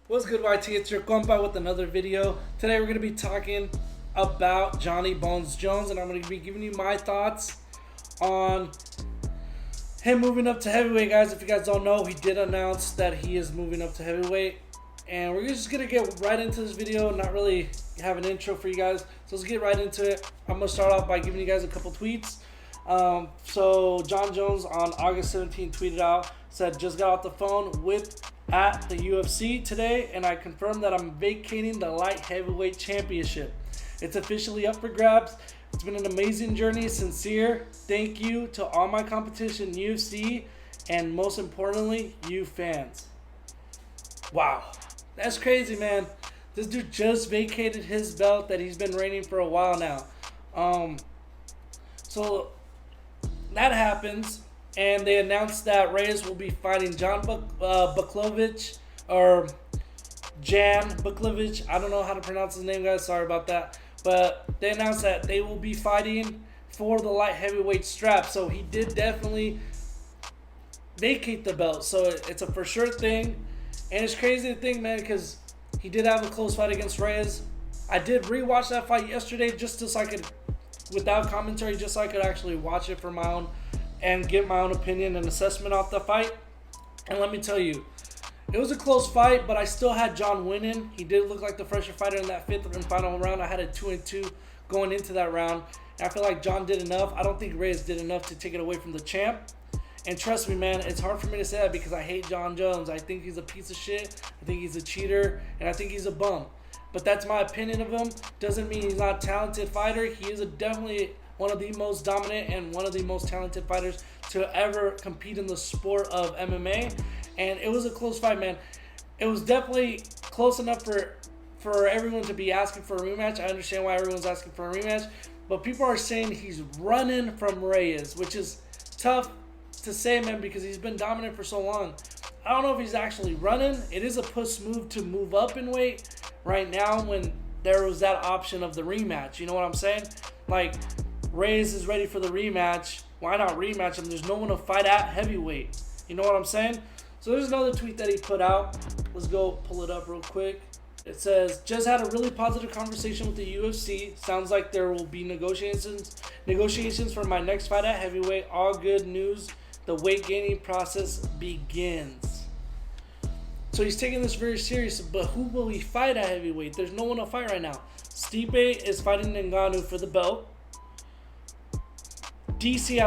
What's good, YT? It's your compa with another video. Today we're going to be talking about Johnny Bones Jones, and I'm going to be giving you my thoughts on him moving up to heavyweight, guys. If you guys don't know, he did announce that he is moving up to heavyweight, and we're just going to get right into this video, not really have an intro for you guys, so let's get right into it. I'm going to start off by giving you guys a couple tweets. So Jon Jones on August 17th tweeted out, said, just got off the phone with at the UFC today, and I confirmed that I'm vacating the light heavyweight championship. It's officially up for grabs. It's been an amazing journey. Sincere thank you to all my competition, UFC, and most importantly, you fans. Wow, that's crazy, man. This dude just vacated his belt that he's been reigning for a while now. So that happens, and they announced that Reyes will be fighting Jan Buklovich, or Jan Buklovich. I don't know how to pronounce his name, guys. Sorry about that. But they announced that they will be fighting for the light heavyweight strap. So he did definitely vacate the belt. So it's a for sure thing. And it's crazy to think, man, because he did have a close fight against Reyes. I did rewatch that fight yesterday just so I could, without commentary, just so I could actually watch it for my own and get my own opinion and assessment off the fight. And let me tell you, it was a close fight, but I still had Jon winning. He did look like the fresher fighter in that fifth and final round. I had a 2-2 going into that round. And I feel like Jon did enough. I don't think Reyes did enough to take it away from the champ. And trust me, man, it's hard for me to say that because I hate Jon Jones. I think he's a piece of shit. I think he's a cheater. And I think he's a bum. But that's my opinion of him. Doesn't mean he's not a talented fighter. He is definitely one of the most dominant and one of the most talented fighters to ever compete in the sport of MMA. And it was a close fight, man. It was definitely close enough for everyone to be asking for a rematch. I understand why everyone's asking for a rematch. But people are saying he's running from Reyes, which is tough to say, man, because he's been dominant for so long. I don't know if he's actually running. It is a push move to move up in weight right now when there was that option of the rematch. You know what I'm saying? Like, Reyes is ready for the rematch. Why not rematch him? There's no one to fight at heavyweight. You know what I'm saying? So there's another tweet that he put out. Let's go pull it up real quick. It says, just had a really positive conversation with the UFC. Sounds like there will be negotiations for my next fight at heavyweight. All good news. The weight gaining process begins. So he's taking this very serious, but who will he fight at heavyweight? There's no one to fight right now. Stipe is fighting Ngannou for the belt. DC,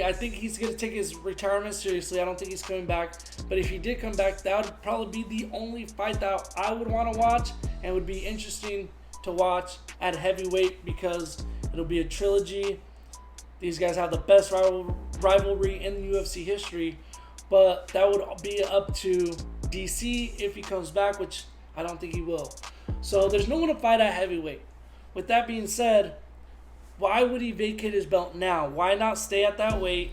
I think he's going to take his retirement seriously. I don't think he's coming back. But if he did come back, that would probably be the only fight that I would want to watch and would be interesting to watch at heavyweight because it'll be a trilogy. These guys have the best rivalry in UFC history. But that would be up to DC if he comes back, which I don't think he will. So there's no one to fight at heavyweight. With that being said, why would he vacate his belt now? Why not stay at that weight?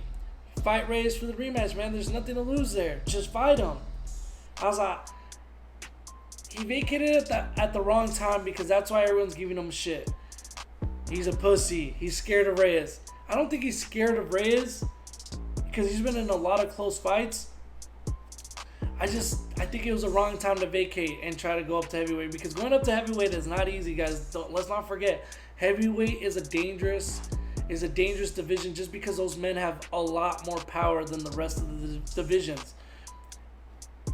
Fight Reyes for the rematch, man. There's nothing to lose there. Just fight him. I was like, he vacated it at the wrong time because that's why everyone's giving him shit. He's a pussy. He's scared of Reyes. I don't think he's scared of Reyes because he's been in a lot of close fights. I think it was the wrong time to vacate and try to go up to heavyweight because going up to heavyweight is not easy, guys. Let's not forget, heavyweight is a dangerous division just because those men have a lot more power than the rest of the divisions.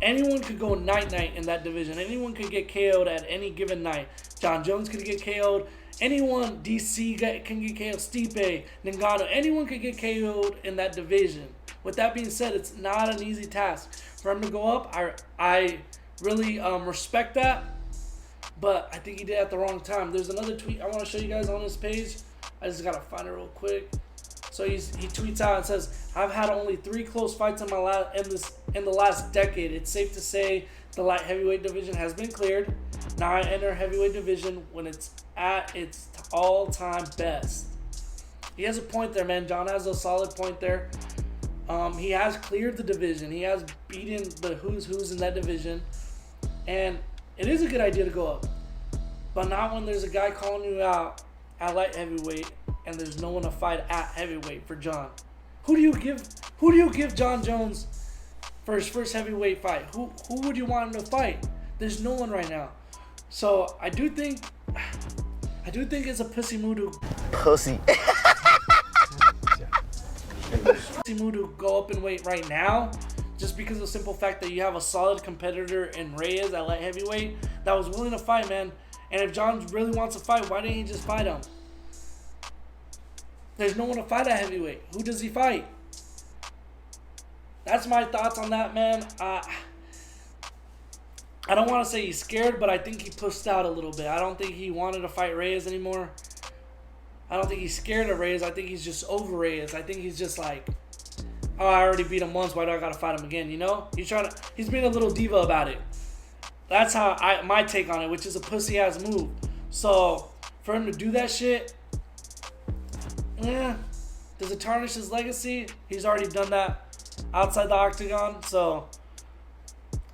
Anyone could go night-night in that division. Anyone could get KO'd at any given night. Jon Jones could get KO'd. Anyone, DC can get KO'd. Stipe, Ngannou, anyone could get KO'd in that division. With that being said, it's not an easy task for him to go up. I really respect that, but I think he did it at the wrong time. There's another tweet I want to show you guys on his page. I just gotta find it real quick. So he tweets out and says, "I've had only 3 close fights in the last decade. It's safe to say the light heavyweight division has been cleared. Now I enter heavyweight division when it's at its all-time best." He has a point there, man. Jon has a solid point there. He has cleared the division. He has beaten the who's in that division. And it is a good idea to go up. But not when there's a guy calling you out at light heavyweight and there's no one to fight at heavyweight for Jon. Who do you give Jon Jones for his first heavyweight fight? Who would you want him to fight? There's no one right now. So I do think it's a pussy move to Pussy. to go up in weight right now, just because of the simple fact that you have a solid competitor in Reyes at light heavyweight that was willing to fight, man. And if Jon really wants to fight, why didn't he just fight him? There's no one to fight at heavyweight. Who does he fight? That's my thoughts on that, man. I don't want to say he's scared, but I think he pushed out a little bit. I don't think he wanted to fight Reyes anymore. I don't think he's scared of Reyes. I think he's just over Reyes. I think he's just like, oh, I already beat him once. Why do I gotta fight him again? You know? He's being a little diva about it. That's how my take on it, which is a pussy ass move. So for him to do that shit, yeah, does it tarnish his legacy? He's already done that outside the octagon, so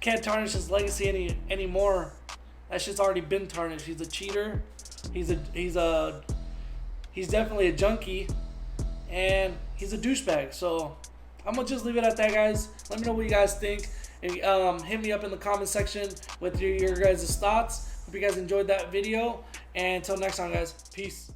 can't tarnish his legacy anymore. That shit's already been tarnished. He's a cheater. He's definitely a junkie, and he's a douchebag. So I'm gonna just leave it at that, guys. Let me know what you guys think. And, hit me up in the comment section with your guys' thoughts. Hope you guys enjoyed that video. And until next time, guys, peace.